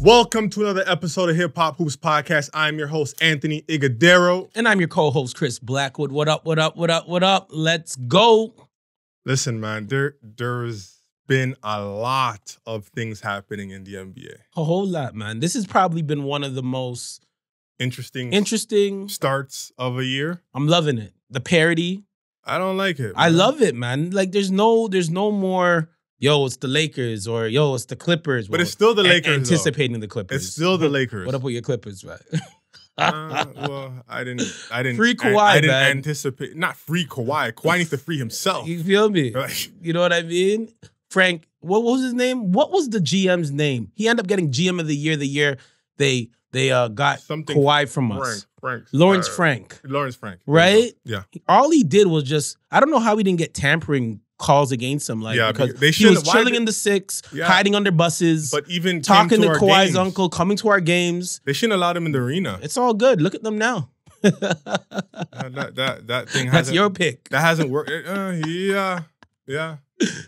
Welcome to another episode of Hip Hop Hoops Podcast. I'm your host, Anthony Igadero. And I'm your co-host, Chris Blackwood. What up, what up, what up, what up? Let's go. Listen, man, there's been a lot of things happening in the NBA. A whole lot, man. This has probably been one of the most interesting starts of a year. I'm loving it. The parody. I don't like it, man. I love it, man. Like there's no more, yo, it's the Lakers or yo, it's the Clippers. But it's still the Lakers. Anticipating the Clippers. It's still the Lakers. What up with your Clippers, right? Well, I didn't free Kawhi, I didn't man. anticipate. Not free Kawhi. Kawhi needs to free himself. You feel me? Like, you know what I mean? Frank, what was his name? What was the GM's name? He ended up getting GM of the year they got something Kawhi from us. Lawrence Frank. Right? Yeah. All he did was just, I don't know how he didn't get tampering calls against him. Like, because he was chilling in the six, hiding under buses, but even talking to Kawhi's uncle, coming to our games. They shouldn't allow him in the arena. It's all good. Look at them now. that thing That's your pick. That hasn't worked. Yeah.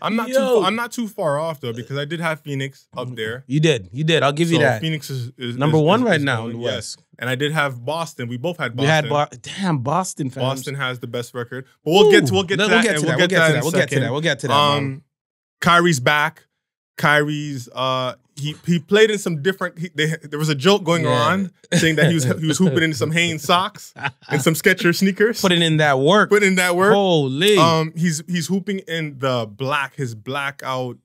I'm not too far off though, because I did have Phoenix up there. You did. I'll give you that. Phoenix is number one right now in the West. And I did have Boston. We both had Boston. Damn, Boston fans. Boston has the best record. But we'll get to that. We'll get to that. Kyrie's back. Kyrie's he played in some different. There was a joke going on saying that he was hooping in some Hanes socks and some Skechers sneakers. Putting in that work. Holy. He's hooping in his blackout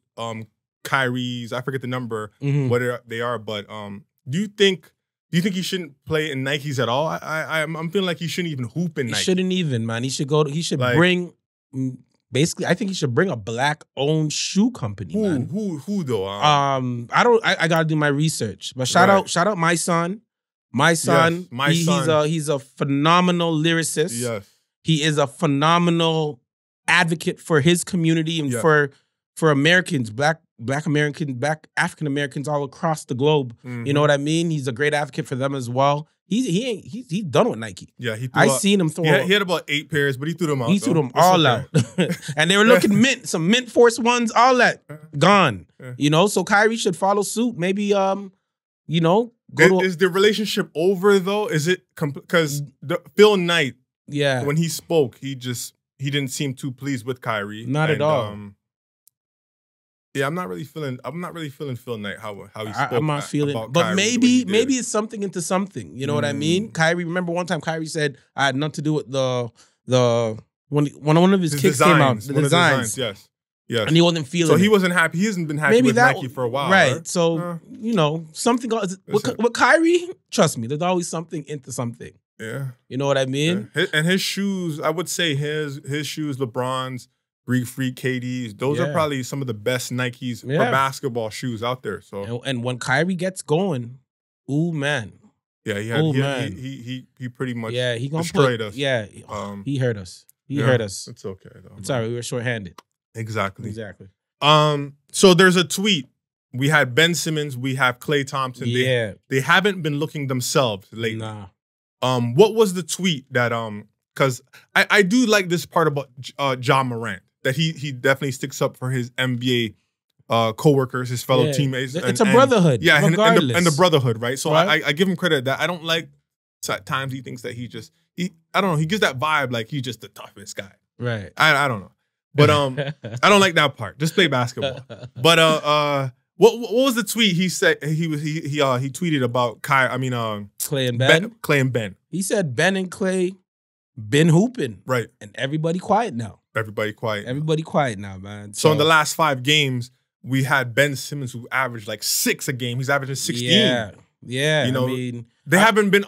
Kyrie's. I forget the number what they are, but do you think he shouldn't play in Nikes at all? I'm feeling like he shouldn't even hoop in Nikes. He shouldn't even, man. He should bring. Basically, I think he should bring a black-owned shoe company, man. Who though? I gotta do my research. But shout out my son. He's a phenomenal lyricist. Yes. He is a phenomenal advocate for his community and for Americans, black Americans, black African Americans all across the globe. You know what I mean? He's a great advocate for them as well. He's done with Nike. Yeah, I seen him throw. He had about 8 pairs, but he threw them out. He threw them all out, and they were looking mint. Some mint force ones, all that gone. You know, so Kyrie should follow suit. Maybe is the relationship over though? Is it because Phil Knight? Yeah, when he spoke, he didn't seem too pleased with Kyrie. Not at all. Yeah, I'm not really feeling Phil Knight how he spoke. I'm not feeling, but Kyrie, maybe it's something into something. You know what I mean? Kyrie, remember one time Kyrie said I had nothing to do with when one of his kicks came out, the designs. Yes. And he wasn't feeling. So he wasn't happy. He hasn't been happy with Nike for a while, right? So something with Kyrie. Trust me, there's always something into something. Yeah, you know what I mean. Yeah. And his shoes, I would say his shoes, LeBron's, Greek Freak, KD's, those are probably some of the best Nikes for basketball shoes out there. So and when Kyrie gets going, ooh man. Yeah, he pretty much he destroyed us. Yeah, he hurt us. He hurt us. It's okay though. It's all right. We were shorthanded. Exactly. So there's a tweet. We had Ben Simmons, we have Klay Thompson. They haven't been looking themselves lately. Nah. What was the tweet that because I do like this part about Ja Morant, that he definitely sticks up for his NBA coworkers, his fellow teammates. It's a brotherhood. Yeah, and the brotherhood, right? So I give him credit that I don't like at times he thinks that he I don't know, he gives that vibe like he's just the toughest guy. Right. I don't know. But I don't like that part. Just play basketball. But what was the tweet he said? He tweeted about Klay and Ben. Klay and Ben. He said Ben and Klay been hooping. Right. And everybody quiet now. Everybody quiet now, man. So in the last 5 games, we had Ben Simmons who averaged like 6 a game. He's averaging 16. Yeah. You know, they haven't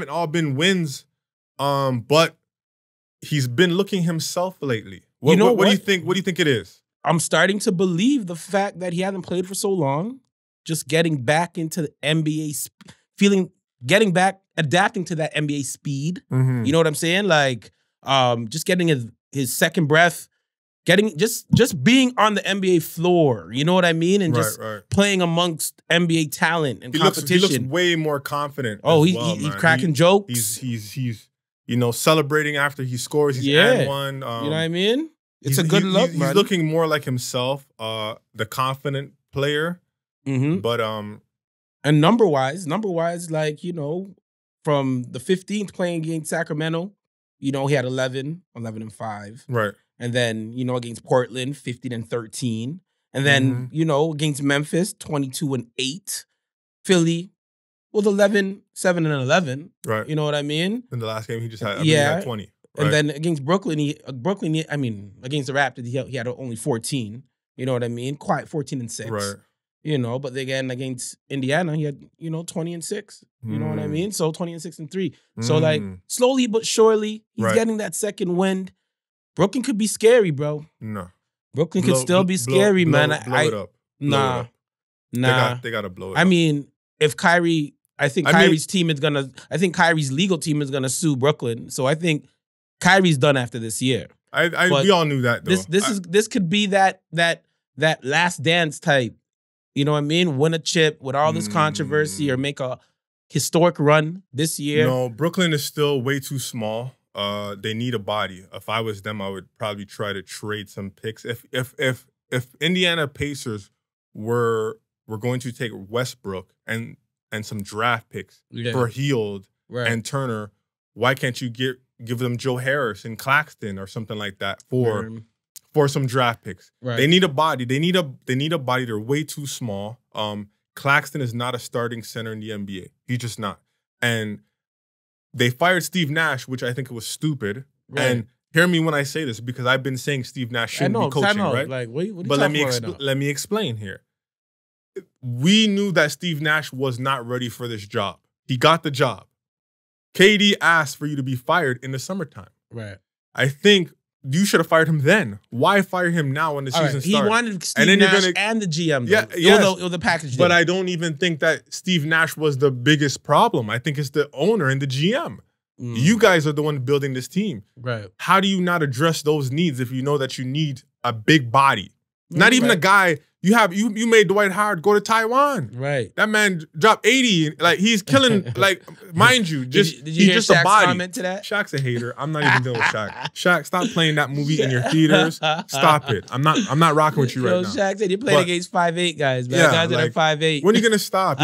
all been wins. But he's been looking himself lately. What do you think? What do you think it is? I'm starting to believe the fact that he hasn't played for so long, just getting back into the NBA, adapting to that NBA speed. You know what I'm saying? Like, just getting his second breath, just being on the NBA floor. You know what I mean? And just playing amongst NBA talent and competition. He looks way more confident. Oh, he's cracking jokes. He's celebrating after he scores. He's and one. You know what I mean? It's a good look, man. He's looking more like himself, the confident player. But And number-wise, like, you know, from the 15th playing against Sacramento, you know, he had 11 and 5. Right. And then, you know, against Portland, 15 and 13. And then, you know, against Memphis, 22 and 8. Philly was 11, 7 and 11. Right. You know what I mean? In the last game, he just had, he had 20. Right. And then against Brooklyn, against the Raptors, he had only 14. You know what I mean? Quiet 14 and 6. Right. You know, but again, against Indiana, he had, you know, 20 and 6. You know what I mean? So 20 and 6 and 3. So like slowly but surely, he's getting that second wind. Brooklyn could be scary, bro. No. Brooklyn could still be scary, man. Blow it up. Nah. They gotta blow it up. I mean, if Kyrie, I think Kyrie's legal team is gonna sue Brooklyn. So I think Kyrie's done after this year. We all knew that though. This could be that last dance type. You know what I mean? Win a chip with all this controversy or make a historic run this year. No, Brooklyn is still way too small. They need a body. If I was them, I would probably try to trade some picks. If Indiana Pacers were going to take Westbrook and some draft picks for Hield and Turner, why can't you give them Joe Harris and Claxton or something like that for some draft picks? Right. They need a body. They need a body. They're way too small. Claxton is not a starting center in the NBA. He's just not. And they fired Steve Nash, which I think was stupid. Right. And hear me when I say this, because I've been saying Steve Nash shouldn't be coaching, right? Like, what are you but talking about right now? Let me explain here. We knew that Steve Nash was not ready for this job. He got the job. KD asked for you to be fired in the summertime. Right. I think you should have fired him then. Why fire him now when the season starts? He wanted Steve Nash and the GM. Though. Yeah, it was a package deal. But I don't even think that Steve Nash was the biggest problem. I think it's the owner and the GM. You guys are the one building this team. Right. How do you not address those needs if you know that you need a big body? Not even a guy. You made Dwight Howard go to Taiwan. Right. That man dropped 80. Like, he's killing, like, mind you, just did you hear just Shaq's a body. Comment to that? Shaq's a hater. I'm not even dealing with Shaq. Shaq, stop playing that movie in your theaters. Stop it. I'm not rocking with you right now. Shaq said you're playing against 5'8" guys, man. Yeah, guys that are 5'8". When are you gonna stop?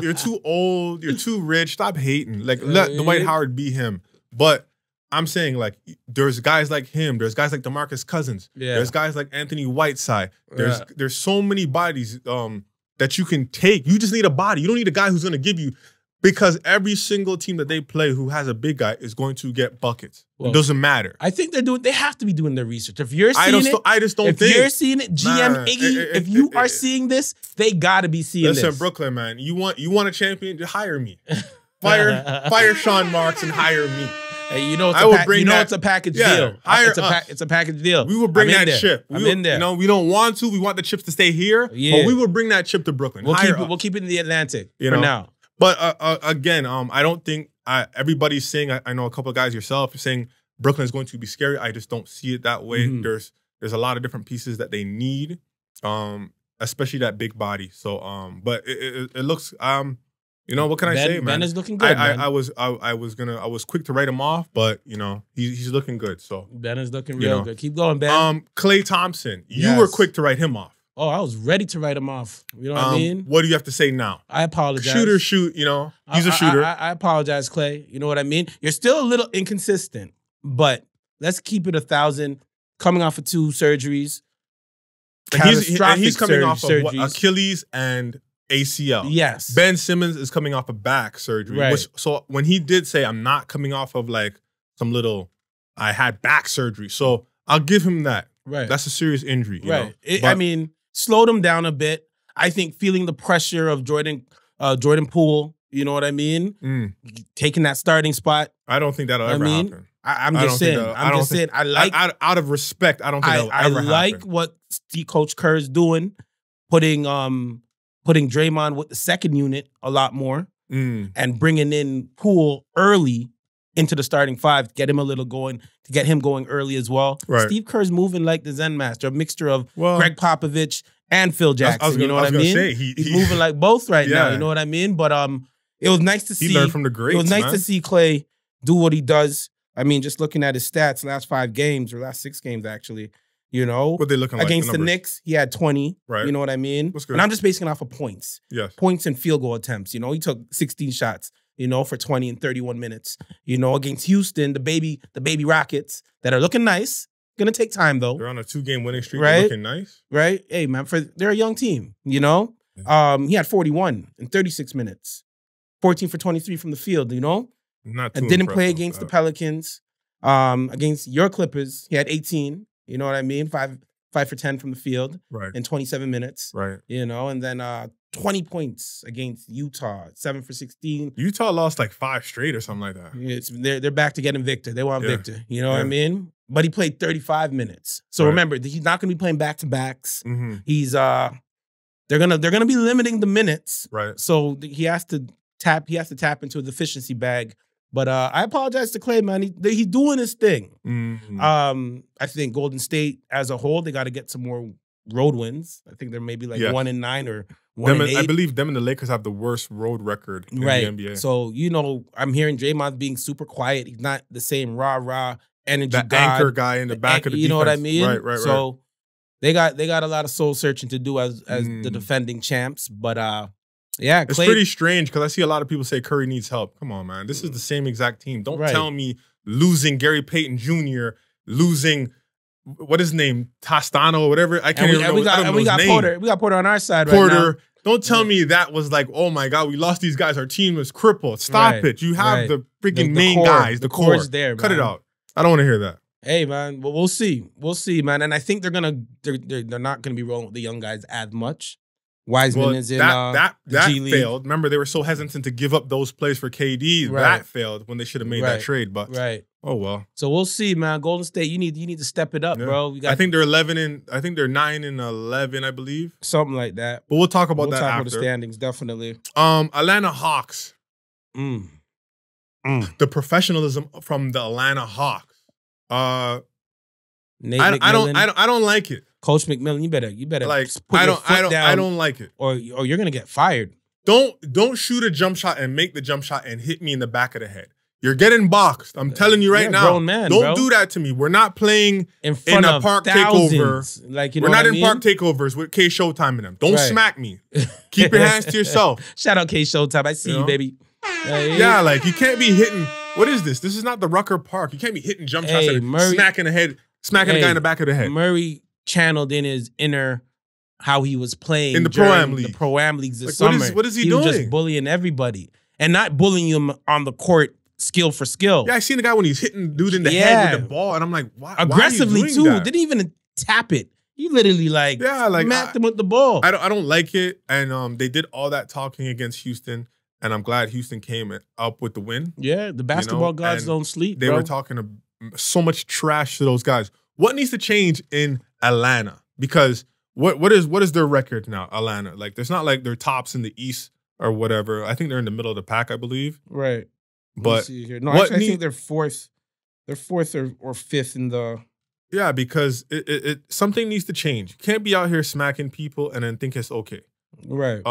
You're too old, you're too rich. Stop hating. Like, let Dwight Howard be him. But I'm saying, like, there's guys like him. There's guys like DeMarcus Cousins. Yeah. There's guys like Anthony Whiteside. There's so many bodies that you can take. You just need a body. You don't need a guy who's going to give you, because every single team that they play who has a big guy is going to get buckets. Well, it doesn't matter. I think they have to be doing their research. If you're seeing if you're seeing it, GM Iggy, if you are seeing this, they got to be seeing this. Listen, Brooklyn, man, you want a champion? Just hire me. Fire Sean Marks and hire me. Hey, you know it's a package deal. It's a package deal. We will bring that chip. I'm in there. You know, we don't want to. We want the chips to stay here. Yeah. But we will bring that chip to Brooklyn. We'll keep it in the Atlantic for now. But again, I don't think everybody's saying. I know a couple of guys yourself are saying Brooklyn is going to be scary. I just don't see it that way. There's a lot of different pieces that they need, especially that big body. So but it looks you know, what can I say, man? Ben is looking good. I was quick to write him off, but you know, he's looking good. So Ben is looking real good. Keep going, Ben. Klay Thompson, you were quick to write him off. Oh, I was ready to write him off. You know what I mean? What do you have to say now? I apologize. Shoot. You know, he's a shooter. I apologize, Klay. You know what I mean? You're still a little inconsistent, but let's keep it 1,000. Coming off of 2 surgeries, and he's coming off of Achilles and ACL. Yes. Ben Simmons is coming off of back surgery. Right. So when he did say, I'm not coming off of like some little, I had back surgery. So I'll give him that. Right. That's a serious injury. You know? I mean, slowed him down a bit. I think feeling the pressure of Jordan Poole, you know what I mean? Taking that starting spot. I don't think that'll ever happen. I'm just saying. I like, out of respect, I don't think that'll ever happen. I like what Coach Kerr is doing, putting Draymond with the second unit a lot more and bringing in Poole early into the starting 5 to get him going early as well. Right. Steve Kerr's moving like the Zen master, a mixture of Greg Popovich and Phil Jackson. You know what I mean? He's moving like both right now. You know what I mean? But it was nice to see. He learned from the greats. It was nice to see Klay do what he does. I mean, just looking at his stats, last 5 games or last 6 games actually, You know, What they looking like against the Knicks, he had 20. Right. You know what I mean? What's good? And I'm just basing it off of points. Yes. Points and field goal attempts. You know, he took 16 shots, you know, for 20 and 31 minutes. You know, against Houston, the baby Rockets that are looking nice. Gonna take time though. They're on a 2-game winning streak. Right? They're looking nice. Right? Hey, man, they're a young team, you know? He had 41 in 36 minutes. 14 for 23 from the field, you know? Not too and didn't play impressive, against the Pelicans. Against your Clippers, he had 18. You know what I mean? 5 for 10 from the field in 27 minutes. Right. You know, and then 20 points against Utah, 7 for 16. Utah lost like 5 straight or something like that. They're back to getting Victor. They want Victor. You know what I mean? But he played 35 minutes. So remember, he's not going to be playing back-to-backs. He's they're gonna be limiting the minutes. Right. So he has to tap into his efficiency bag. But I apologize to Klay, man. He's doing his thing. I think Golden State as a whole, they got to get some more road wins. I think they're maybe like 1-9 or 1-8. I believe them and the Lakers have the worst road record in the NBA. So, you know, I'm hearing Draymond being super quiet. He's not the same rah energy that god. Anchor guy in the back of the you defense. know what I mean? Right. So they got a lot of soul searching to do as the defending champs. But yeah, it's Klay, pretty strange because I see a lot of people say Curry needs help. Come on, man. This is the same exact team. Don't tell me losing Gary Payton Jr., losing what is his name, Tostano or whatever. I can't even remember. We got Porter. We got Porter on our side right now. Don't tell me that was like, oh my God, we lost these guys. Our team was crippled. Stop it. You have the freaking main core, guys. The core is there. Cut it out. I don't want to hear that. Hey man, well we'll see, man. And I think they're not gonna be rolling with the young guys as much. Wiseman is in that G League. failed. Remember, they were so hesitant to give up those plays for KD. That failed when they should have made that trade. But oh well. So we'll see, man. Golden State, you need to step it up, bro. I think they're 9-11, I believe. Something like that. But we'll talk about that after. We'll talk about the standings, definitely. Atlanta Hawks. The professionalism from the Atlanta Hawks. I don't like it. Coach McMillan, you better like put your foot down, I don't like it. Or you're gonna get fired. Don't shoot a jump shot and make the jump shot and hit me in the back of the head. You're getting boxed. I'm telling you right now. Grown man, don't do that to me. We're not playing in a park takeover. Like, you know We're not in park takeovers with K Showtime in them. Don't smack me. Keep your hands to yourself. Shout out K Showtime. I see you, baby. Yeah, like you can't be hitting. What is this? This is not the Rucker Park. You can't be hitting jump shots and smacking the head, smacking the guy in the back of the head. Murray channeled in his inner how he was playing in the Pro-Am League. The Pro-Am Leagues this summer. What is he doing? He was just bullying everybody. And not bullying him on the court skill for skill. Yeah, I seen the guy when he's hitting dude in the head with the ball, and I'm like, why? Aggressively why are you doing that? Didn't even tap it. He literally smacked him with the ball. I don't like it. And they did all that talking against Houston, and I'm glad Houston came up with the win. Yeah, the basketball gods don't sleep. They were talking so much trash to those guys. What needs to change in Atlanta? Because what is their record now, Atlanta? Like, there's not like they're tops in the East or whatever. I think they're in the middle of the pack, I believe. Right. But no, I think they're fourth. They're fourth or fifth in the. Yeah, because it something needs to change. You can't be out here smacking people and then think it's okay. Right.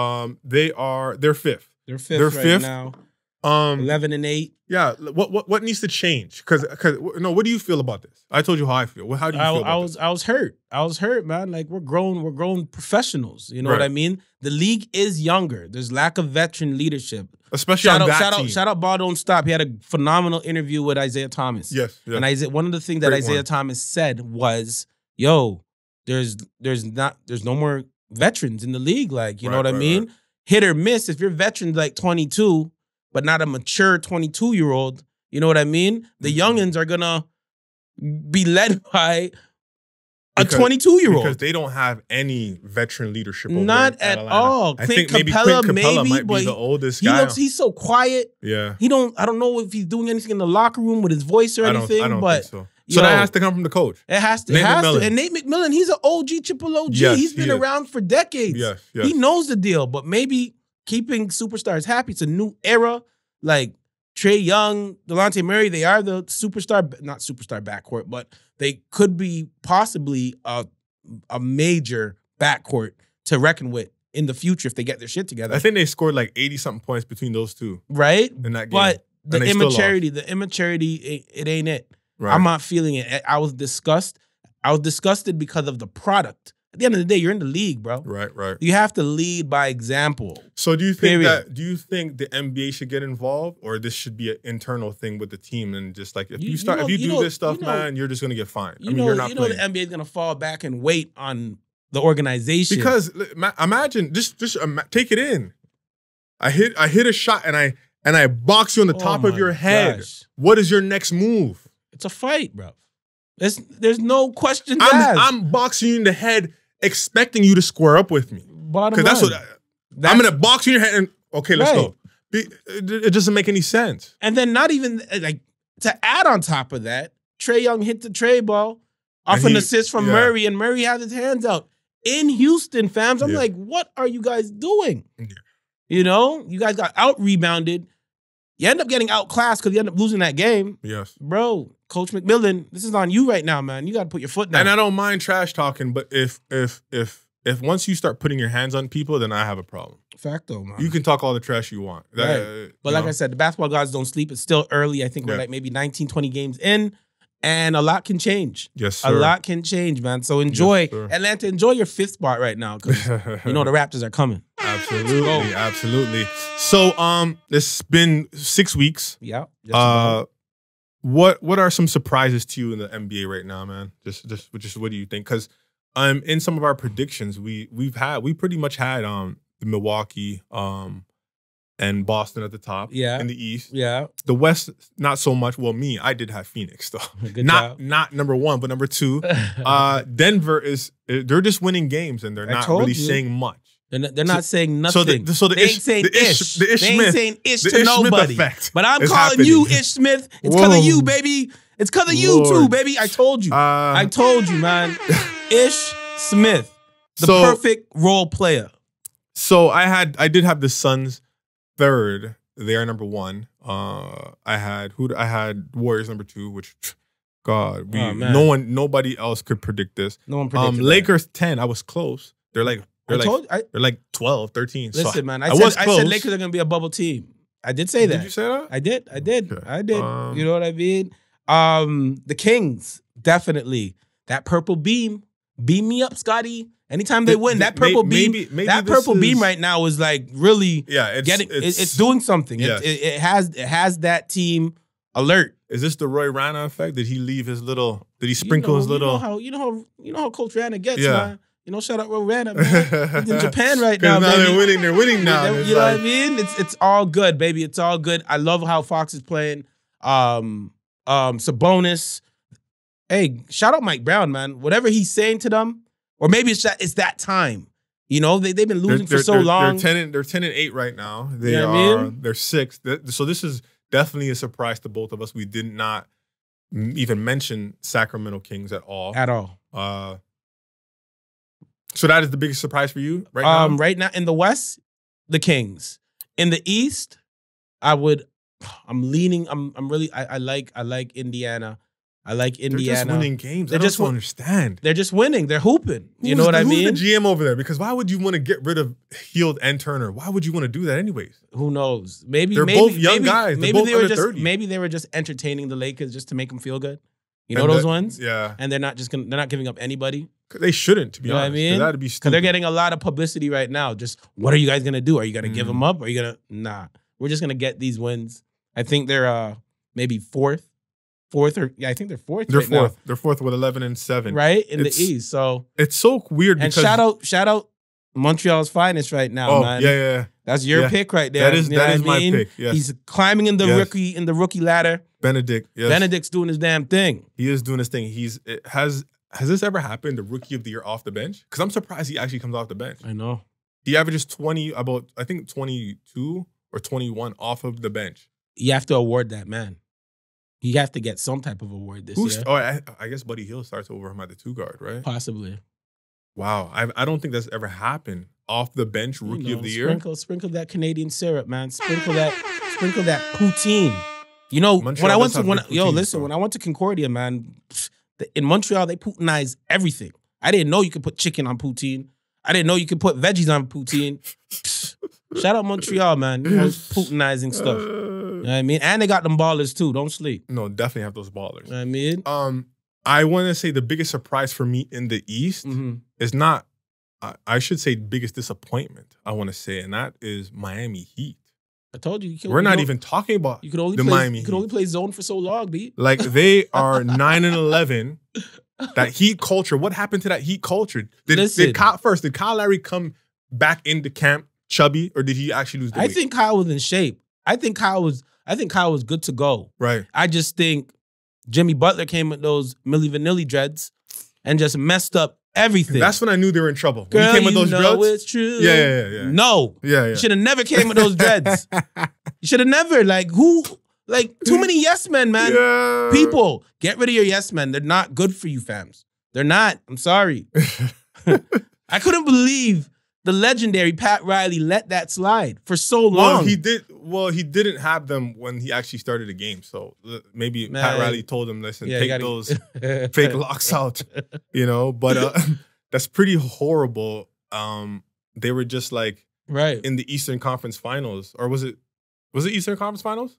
They're fifth. They're fifth right now. 11-8. Yeah. What needs to change? Because what do you feel about this? I told you how I feel. How do you feel about this? I was hurt. I was hurt, man. Like we're grown professionals. You know what I mean? The league is younger. There's lack of veteran leadership. Especially on that team. Shout out Ball Don't Stop. He had a phenomenal interview with Isaiah Thomas. Yes. And one of the things that Isaiah Thomas said was, yo, there's no more veterans in the league. Like, you know what I mean? Right. Hit or miss. If you're veteran like 22, but not a mature 22-year-old, you know what I mean? The youngins are gonna be led by a 22-year-old. Because they don't have any veteran leadership over Not at all. I think maybe Clint Capella might be the oldest guy. He's so quiet. Yeah. I don't know if he's doing anything in the locker room with his voice or anything. I don't think so. So that has to come from the coach. It has to. And Nate McMillan, he's an OG, triple OG. Yes, he's been around for decades. Yes. He knows the deal. But maybe keeping superstars happy. It's a new era. Like Trae Young, Delonte Murray, they are the not superstar backcourt, but they could be possibly a major backcourt to reckon with in the future if they get their shit together. I think they scored like 80-something points between those two. Right? In that game. But the immaturity, it ain't it. Right. I'm not feeling it. I was disgusted. I was disgusted because of the product. At the end of the day, you're in the league, bro. Right. You have to lead by example. So do you think the NBA should get involved, or this should be an internal thing with the team, and just like if you do this stuff, man, you're just gonna get fined. You're not playing. The NBA is gonna fall back and wait on the organization, because imagine just take it in. I hit a shot and I box you on the top of your head. Gosh. What is your next move? It's a fight, bro. There's no questions asked. I'm boxing you in the head, expecting you to square up with me. Bottom line. I'm gonna box you in your head and okay, let's go. It doesn't make any sense. And then not even like to add on top of that, Trae Young hit the tray ball off an assist from Murray, and Murray had his hands out in Houston, fams. I'm like, what are you guys doing? Yeah. You know, you guys got out rebounded. You end up getting outclassed because you end up losing that game. Yes, bro. Coach McMillan, this is on you right now, man. You got to put your foot down. And I don't mind trash talking, but if once you start putting your hands on people, then I have a problem. Facto, man. You can talk all the trash you want. Right. But like I said, the basketball gods don't sleep. It's still early. I think we're like maybe 19, 20 games in, and a lot can change. Yes, sir. A lot can change, man. So enjoy, Atlanta, enjoy your 5th spot right now, because you know the Raptors are coming. Absolutely. So it's been 6 weeks. Yeah. What are some surprises to you in the NBA right now, man? Just what do you think? Because in some of our predictions, we pretty much had the Milwaukee and Boston at the top. Yeah. In the East. Yeah. The West, not so much. Well, I did have Phoenix though. Not number 1, but number 2. Denver they're just winning games and they're not really saying much. They're not saying nothing. So they ain't saying ish. They ain't saying ish to nobody. But I'm calling happening. you Ish Smith. It's because of you, baby. It's because of you too, baby. I told you. I told you, man. Ish Smith, the perfect role player. So I did have the Suns 3rd. They are number 1. I had Warriors number 2, which God, nobody else could predict this. No one predicted Lakers 10. I was close. They're like 12, 13. Listen, so man, I said Lakers are going to be a bubble team. I did say that. Did you say that? I did. You know what I mean? The Kings, definitely. That purple beam. Beam me up, Scotty. Anytime they win, that purple beam, beam right now is like really it's doing something. Yes. It has that team alert. Is this the Roy Rana effect? Did he leave his little? Did he sprinkle his little? You know how Coach Rana gets, man. You know, shout out Roy Rana, man. He's in Japan right now, baby. They're winning now. You know what I mean? It's all good, baby. It's all good. I love how Fox is playing. Sabonis. Hey, shout out Mike Brown, man. Whatever he's saying to them, or maybe it's that time. You know, they've been losing for so long. They're 10-8 right now. They're 6th. So this is definitely a surprise to both of us. We did not even mention Sacramento Kings at all. So that is the biggest surprise for you right now? Right now in the West, the Kings. In the East, I like Indiana. I like Indiana. They're just winning games. I just don't understand. They're just winning. They're hooping. You know what I mean? Who's the GM over there? Because why would you want to get rid of Hield and Turner? Why would you want to do that anyways? Who knows? Maybe they're both young guys. Maybe they were just 30. Maybe they were just entertaining the Lakers just to make them feel good. You know those ones? Yeah. And they're not giving up anybody. They shouldn't, to be honest. What I mean? That'd be stupid. Because they're getting a lot of publicity right now. Just what are you guys gonna do? Are you gonna give them up? Are you gonna We're just gonna get these wins. I think they're maybe fourth, or I think they're fourth. They're fourth. Now. They're fourth with 11-7. Right in the East. So it's so weird. And shout out Montreal's finest right now, man. Yeah. That's your pick right there. That is my pick. Yes. He's climbing in the rookie ladder. Benedict. Yes. Benedict's doing his damn thing. He is doing his thing. Has this ever happened? The rookie of the year off the bench? Because I'm surprised he actually comes off the bench. I know. He averages 22 or 21 off of the bench. You have to award that man. You have to get some type of award this year. Oh, I guess Buddy Hield starts over him at the 2 guard, right? Possibly. Wow, I don't think that's ever happened. Off the bench, rookie of the year. Sprinkle that Canadian syrup, man. Sprinkle that poutine. You know, when I went to Concordia, man, in Montreal they poutinize everything. I didn't know you could put chicken on poutine. I didn't know you could put veggies on poutine. Shout out Montreal, man. You know, poutinizing stuff. You know what I mean? And they got them ballers too. Don't sleep. No, definitely have those ballers. You know what I mean? I want to say the biggest surprise for me in the East is not, I should say biggest disappointment, I want to say, and that is Miami Heat. I told you. We're not even talking about Miami Heat. You could only play zone for so long, B. Like, they are 9-11. That Heat culture, what happened to that Heat culture? Did Kyle Lowry come back into camp chubby, or did he actually lose the weight? I think Kyle was in shape. I think Kyle was good to go. Right. I just think Jimmy Butler came with those Milli Vanilli dreads and just messed up everything. That's when I knew they were in trouble. Girl, when he came with those dreads. It's true. Yeah. No. Yeah. You should have never came with those dreads. You should have never. Like, who? Like, too many yes men, man. Yeah. People, get rid of your yes men. They're not good for you, fams. They're not. I'm sorry. I couldn't believe the legendary Pat Riley let that slide for so long. Well, he didn't have them when he actually started the game. So maybe Pat Riley told him, listen, take those fake locks out, But that's pretty horrible. They were just like in the Eastern Conference Finals. Or was it Eastern Conference Finals?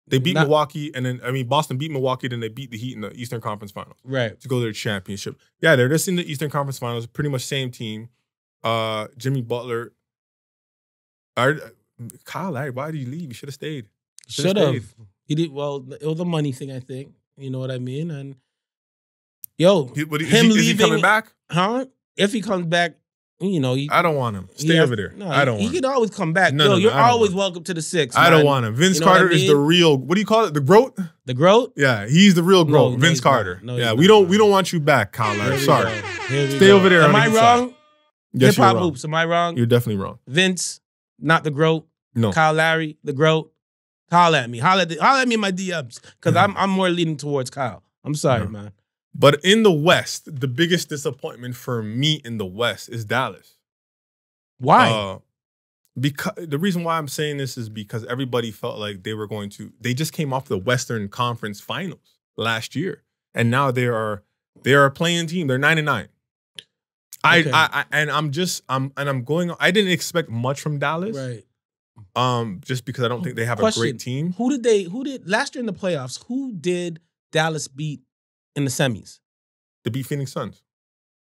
They beat Milwaukee, and then, Boston beat Milwaukee, then they beat the Heat in the Eastern Conference Finals. Right. To go to their championship. Yeah, they're just in the Eastern Conference Finals, pretty much same team. Jimmy Butler. Kyle Lowry, why did you leave? You should have stayed. Should have. He did well. It was a money thing, I think. You know what I mean? And is he coming back? Huh? If he comes back, I don't want him. Stay over there. No, I don't want him. He can always come back. You're always welcome to the six. I don't want him. Vince Carter is the real. What do you call it? The GROAT? The GROAT? Yeah, he's the real GROAT. Vince Carter. We don't want you back, Kyle Lowry. Sorry. Stay over there. Am I wrong? Yes, Hip Hop Hoops. Am I wrong? You're definitely wrong. Vince, not the GROAT. No. Kyle Lowry, the GROAT. Holla at me. Holla at me in my DMs. Because I'm more leaning towards Kyle. I'm sorry, man. But in the West, the biggest disappointment for me in the West is Dallas. Why? Because the reason why I'm saying this is because everybody felt like they just came off the Western Conference Finals last year. And now they are a playing team. They're 9-9. Okay. I didn't expect much from Dallas. Right. Just because I don't think they have a great team. Who did last year in the playoffs, who did Dallas beat in the semis? They beat Phoenix Suns.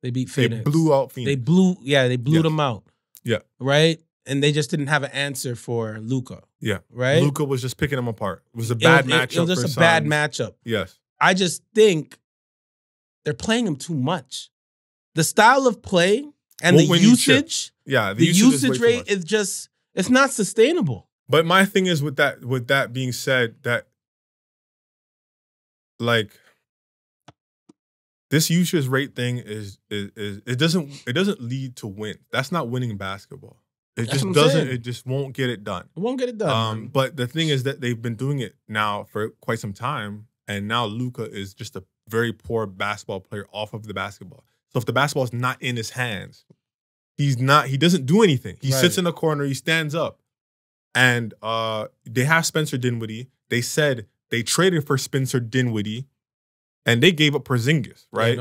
They beat Phoenix. They blew out Phoenix. They blew them out. Yeah. Right? And they just didn't have an answer for Luka. Yeah. Right? Luka was just picking them apart. It was a bad matchup. It was just a bad matchup. Yes. I just think they're playing him too much. The style of play and the usage, the usage rate is just, it's not sustainable. But my thing is with that being said, that like this usage rate thing is it doesn't lead to win. That's not winning basketball. It just doesn't. It just won't get it done. It won't get it done. But the thing is that they've been doing it now for quite some time, and now Luka is just a very poor basketball player off of the basketball. So if the basketball is not in his hands, he doesn't do anything. He sits in the corner, he stands up. And they have Spencer Dinwiddie. They said they traded for Spencer Dinwiddie and they gave up Porzingis, right?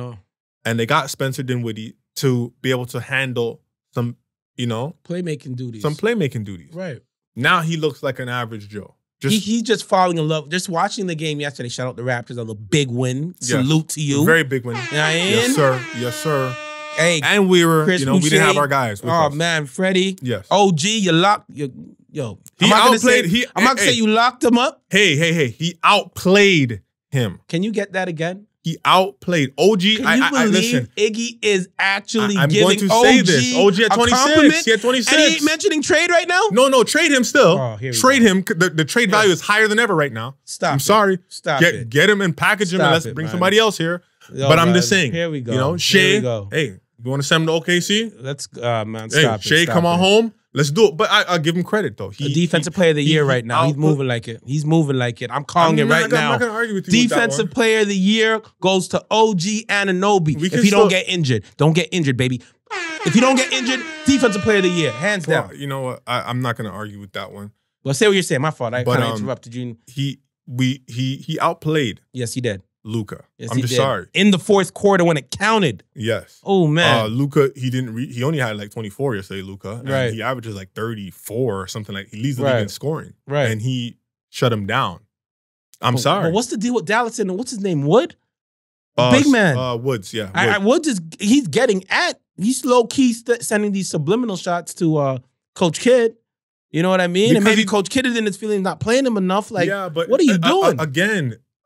And they got Spencer Dinwiddie to be able to handle some, playmaking duties. Some playmaking duties. Right. Now he looks like an average Joe. He's just falling in love. Just watching the game yesterday, shout out the Raptors, a little big win. Salute to you. Very big win. Yes, sir. Yes, sir. Hey, and we were, we didn't have our guys. Man, Freddie. Yes. OG, you locked. Yo. I'm not going to say you locked him up. Hey. He outplayed him. Can you get that again? He outplayed OG. Can you believe listen, Iggy is actually I'm giving going to OG say this. OG at 26. He had 26. And he ain't mentioning trade right now? No, trade him still. Oh, trade him. The trade value is higher than ever right now. Stop. I'm sorry. Stop it. Get him and package him and let's bring somebody else here. But I'm just saying. Here we go. Shea. Hey, you want to send him to OKC? Let's, man, stop it. Shea, come on home. Let's do it. But I'll give him credit, though. The defensive player of the year right now. He's moving like it. I'm calling it right now. I'm not going to argue with you. Defensive player of the year goes to OG Anunoby. If he don't get injured. Don't get injured, baby. If you don't get injured, defensive player of the year. Hands down. You know what? I'm not going to argue with that one. Well, say what you're saying. My fault. I kind of interrupted you. He outplayed. Yes, he did. Luka. Yes, I'm just sorry. In the fourth quarter when it counted. Yes. Oh, man. Luka, he only had like 24 yesterday, Luka. Right. He averages like 34 or something like. He leads the league in scoring. Right. And he shut him down. I'm sorry. But what's the deal with Dallas and what's his name, Wood? Big man. Woods, yeah. Woods he's low key sending these subliminal shots to Coach Kidd. You know what I mean? Because and maybe Coach Kidd is in his feeling not playing him enough. Like, yeah, but what are you doing?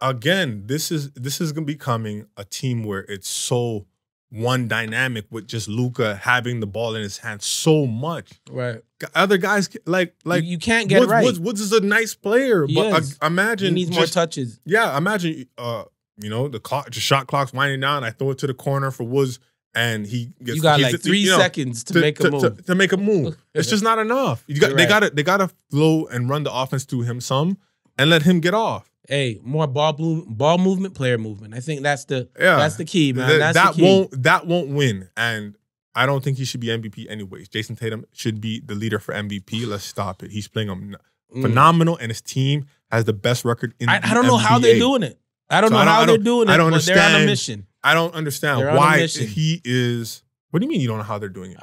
Again, this is becoming a team where it's so one dynamic with just Luka having the ball in his hand so much. Right. Other guys like you can't get Woods, it right. Woods is a nice player, but imagine he needs more touches. Yeah, imagine the shot clock's winding down. I throw it to the corner for Woods, and he gets. You got like 3 seconds to make a move. To make a move, it's just not enough. They gotta flow and run the offense to him some, and let him get off. Hey, more ball movement, player movement. I think that's the key, man. That won't win, and I don't think he should be MVP anyways. Jason Tatum should be the leader for MVP. Let's stop it. He's playing phenomenal, and his team has the best record in the NBA. I don't know how they're doing it. I don't know how they're doing it. I don't understand. They're on a mission. I don't understand why he is. What do you mean you don't know how they're doing it?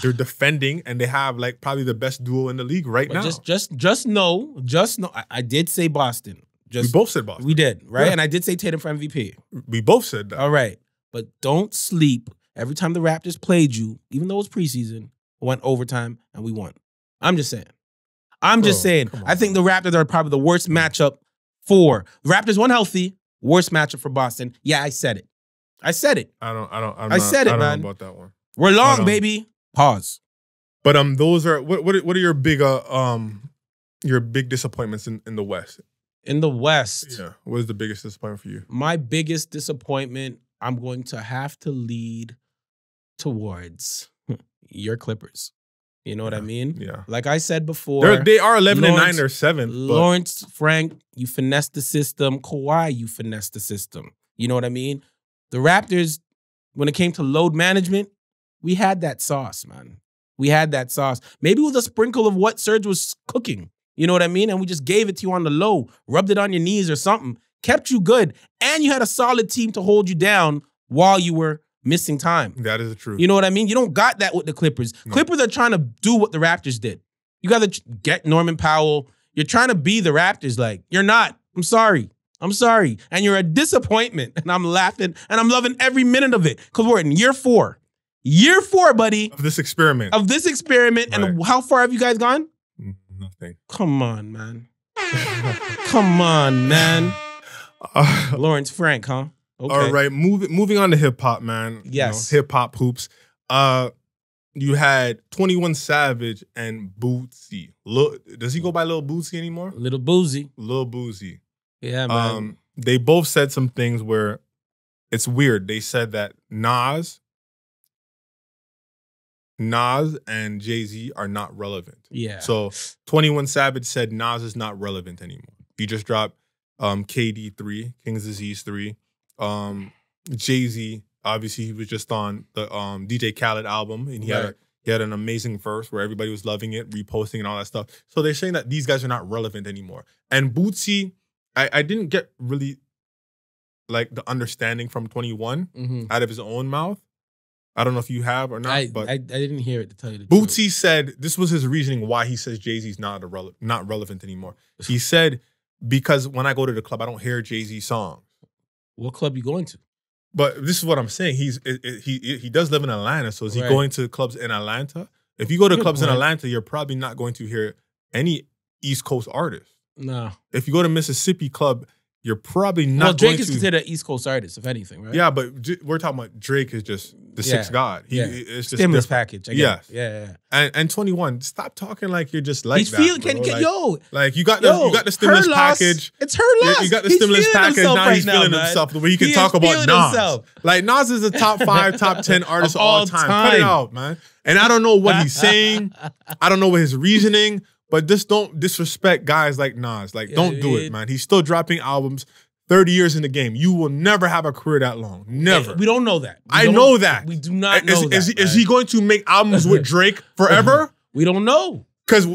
They're defending, and they have like probably the best duo in the league right now. Just know. I did say Boston. We both said Boston. We did, right? Yeah. And I did say Tatum for MVP. We both said that. All right. But don't sleep. Every time the Raptors played you, even though it was preseason, went overtime and we won. I'm just saying. I think the Raptors are probably the worst matchup for. The Raptors won healthy, worst matchup for Boston. Yeah, I said it. I said it, man. I don't know about that one. We're long, baby. Pause. But those are what are your big disappointments in the West? In the West. Yeah. What is the biggest disappointment for you? My biggest disappointment, I'm going to have to lead towards your Clippers. You know what I mean? Yeah. Like I said before. They are 11-9 or 7. Lawrence, Frank, you finessed the system. Kawhi, you finessed the system. You know what I mean? The Raptors, when it came to load management, we had that sauce, man. We had that sauce. Maybe with a sprinkle of what Serge was cooking. You know what I mean? And we just gave it to you on the low, rubbed it on your knees or something, kept you good, and you had a solid team to hold you down while you were missing time. That is the truth. You know what I mean? You don't got that with the Clippers. No. Clippers are trying to do what the Raptors did. You got to get Norman Powell. You're trying to be the Raptors. Like, you're not. I'm sorry. And you're a disappointment. And I'm laughing, and I'm loving every minute of it because we're in year 4. Year 4, buddy. Of this experiment. Right. And how far have you guys gone? Nothing. Come on, man. Come on, man. Lawrence Frank, huh? Okay. All right, moving on to hip hop, man. Yes. Hip hop hoops. You had 21 Savage and Boosie. Does he go by Lil Boosie anymore? Little Boosie. Lil Boosie. Yeah, man. They both said some things where it's weird. They said that Nas and Jay-Z are not relevant. Yeah. So 21 Savage said Nas is not relevant anymore. He just dropped KD 3, King's Disease 3. Jay-Z, obviously he was just on the DJ Khaled album, and he had an amazing verse where everybody was loving it, reposting and all that stuff. So they're saying that these guys are not relevant anymore. And Bootsy, I didn't get really like the understanding from 21 out of his own mouth. I don't know if you have or not, but I didn't hear it, to tell you the truth. Bootsy said this was his reasoning why he says Jay-Z's not relevant anymore. He said, because when I go to the club, I don't hear Jay-Z songs. What club you going to? But this is what I'm saying. He does live in Atlanta, so is he going to clubs in Atlanta? If you go to clubs in Atlanta, you're probably not going to hear any East Coast artists. No. If you go to Mississippi club, you're probably not. Well, Drake is considered an East Coast artist, if anything, right? Yeah, but we're talking about Drake is just the sixth god. It's just stimulus package. Yes. Yeah. And 21, stop talking like you're just like He's that. You got the stimulus package. It's her loss. You got the stimulus package. Now he's feeling himself the way you can talk about Nas. Like Nas is a top 5, top 10 artist of all time. Cut it out, man. And I don't know what he's saying. I don't know what his reasoning. But just don't disrespect guys like Nas. Like, don't do it, man. He's still dropping albums 30 years in the game. You will never have a career that long. Never. We don't know that. I know that. We do not know that. Is he going to make albums with Drake forever? We don't know. Because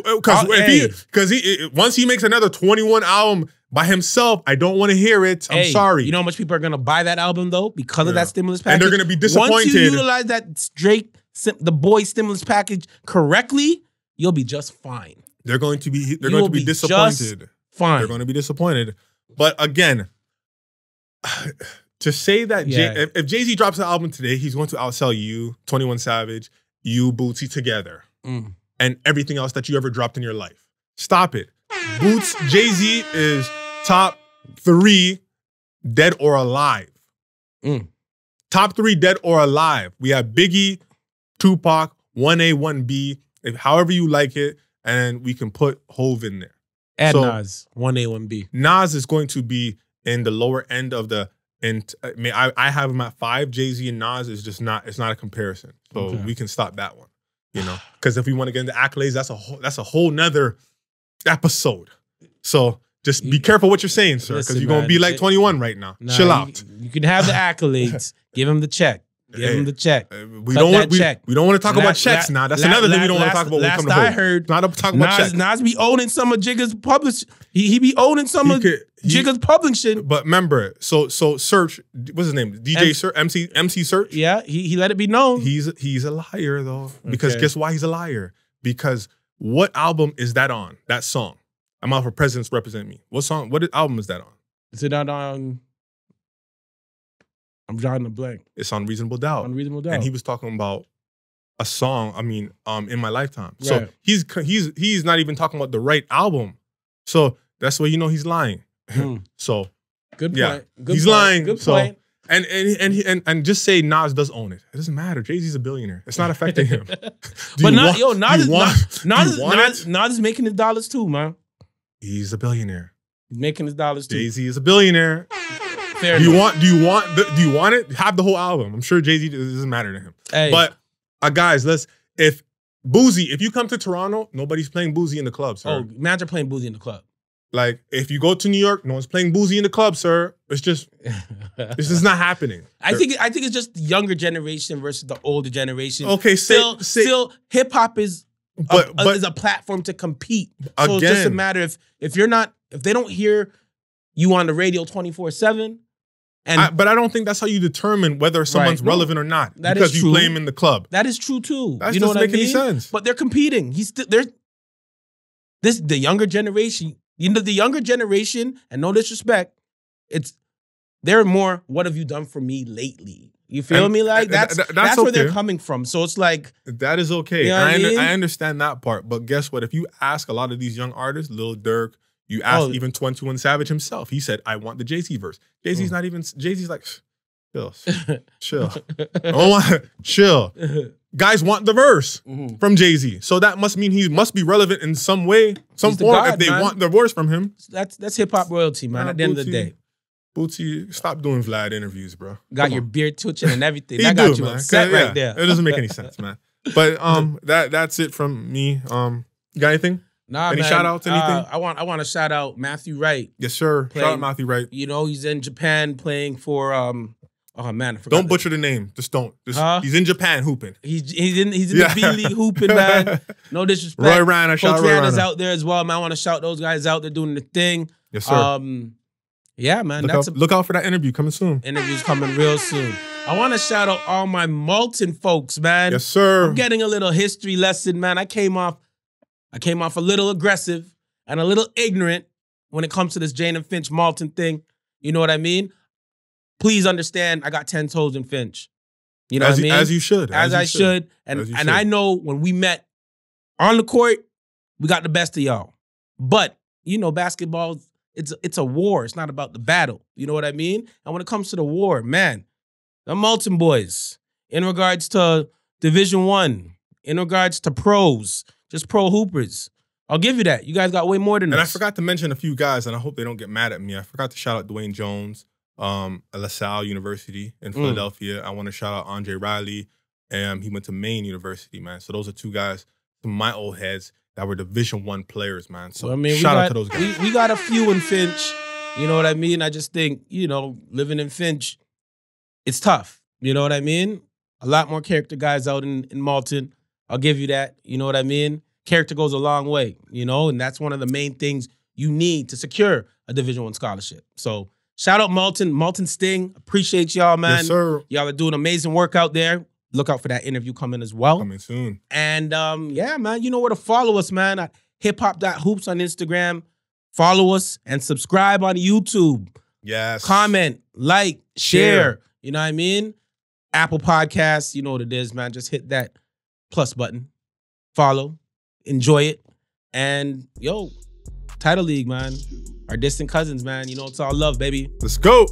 once he makes another 21 album by himself, I don't want to hear it. I'm sorry. You know how much people are going to buy that album, though, because of that stimulus package? And they're going to be disappointed. Once you utilize that Drake, the boy stimulus package correctly, you'll be just fine. They're going to be disappointed. Fine. They're going to be disappointed. But again, to say that if Jay-Z drops an album today, he's going to outsell you, 21 Savage, you, Boosie together, and everything else that you ever dropped in your life. Stop it. Jay-Z is top 3 dead or alive. Top 3 dead or alive. We have Biggie, Tupac, 1A, 1B, however you like it, and we can put Hove in there. And so, Nas, 1A, 1B. Nas is going to be in the lower end of the. And I have him at 5. Jay-Z and Nas is just not. It's not a comparison. So we can stop that one. You know, because if we want to get into accolades, that's a whole nother episode. So just be careful what you're saying, sir, because you're gonna be like 21 right now. Nah, chill out. You can have the accolades. Give him the check. Give him the check. We don't want to talk about checks now. That's another thing we don't want to talk about. Last I heard, not talk about checks. Nas be owning some of Jigga's publish. He be owning some of Jigga's publishing. But remember, so Search, what's his name? DJ Search, MC Search. Yeah, he let it be known. He's a liar though. Because guess why he's a liar? Because what album is that on? That song. I'm out for Presidents Represent Me. What song? What album is that on? Is it on? I'm drawing a blank. It's on Reasonable Doubt. Unreasonable Doubt. And he was talking about a song, In My Lifetime. So he's not even talking about the right album. So that's why you know he's lying. So good point. Yeah, he's lying. Good point. And just say Nas does own it. It doesn't matter. Jay-Z's a billionaire. It's not affecting him. Nas is making his dollars too, man. He's a billionaire. He's making his dollars too. Jay-Z is a billionaire. Fair do you want it? Have the whole album. I'm sure Jay-Z doesn't matter to him. Hey. But guys, if you come to Toronto, nobody's playing Boosie in the club, sir. Oh, imagine playing Boosie in the club. Like if you go to New York, no one's playing Boosie in the club, sir. It's just not happening. I think it's just the younger generation versus the older generation. Okay, still hip hop is a platform to compete. So it's just a matter if they don't hear you on the radio 24/7. But I don't think that's how you determine whether someone's relevant or not. That because is true. You play him in the club. That is true too. That doesn't make any sense. But they're competing. The younger generation. You know, the younger generation, and no disrespect, they're more, what have you done for me lately? You feel me? Like that's where they're coming from. So it's like that is okay. You know I understand that part. But guess what? If you ask a lot of these young artists, Lil Durk, you ask even 21 Savage himself, he said, I want the Jay-Z verse. Jay-Z's not even, Jay-Z's like, chill. Chill. Guys want the verse from Jay-Z. So that must mean he must be relevant in some way, some form, if they want the verse from him. That's hip-hop royalty, man, at the end of the day. Boosie, stop doing Vlad interviews, bro. Got your beard twitching and everything. That got you upset right there. It doesn't make any sense, man. But that's it from me. You got anything? Nah, any shout outs, anything? I want to shout out Matthew Wright. Yes, sir. Shout out Matthew Wright. You know, he's in Japan playing for oh man, I forgot. Don't butcher the name. Just don't. He's in Japan hooping. He's in the B League hooping, man. No disrespect. Roy Rana, shout out Roy Rana. Coach out there as well, man. I want to shout those guys out. They're doing the thing. Yes, sir. Yeah, man. Look out for that interview coming soon. Interview's coming real soon. I want to shout out all my Malton folks, man. Yes, sir. I'm getting a little history lesson, man. I came off a little aggressive and a little ignorant when it comes to this Jane and Finch Malton thing. You know what I mean? Please understand, I got 10 toes in Finch. You know what I mean? As you should. As I should. And I know when we met on the court, we got the best of y'all. But, you know, basketball, it's a war. It's not about the battle. You know what I mean? And when it comes to the war, man, the Malton boys, in regards to Division I, in regards to pros, just pro hoopers, I'll give you that. You guys got way more than and us. I forgot to mention a few guys, and I hope they don't get mad at me. I forgot to shout out Dwayne Jones, LaSalle University in Philadelphia. I want to shout out Andre Riley. He went to Maine University, man. So those are two guys, some of my old heads that were Division I players, man. So shout out to those guys. We got a few in Finch. You know what I mean? I just think, you know, living in Finch, it's tough. You know what I mean? A lot more character guys out in Malton. I'll give you that. You know what I mean? Character goes a long way, you know, and that's one of the main things you need to secure a Division I scholarship. So shout out Malton Sting. Appreciate y'all, man. Yes, sir. Y'all are doing amazing work out there. Look out for that interview coming as well. Coming soon. And yeah, man, you know where to follow us, man. At hiphop.hoops on Instagram. Follow us and subscribe on YouTube. Yes. Comment, like, share. You know what I mean? Apple Podcasts, you know what it is, man. Just hit that plus button. Follow. Enjoy it. And, yo, Title League, man. Our distant cousins, man. You know, it's all love, baby. Let's go.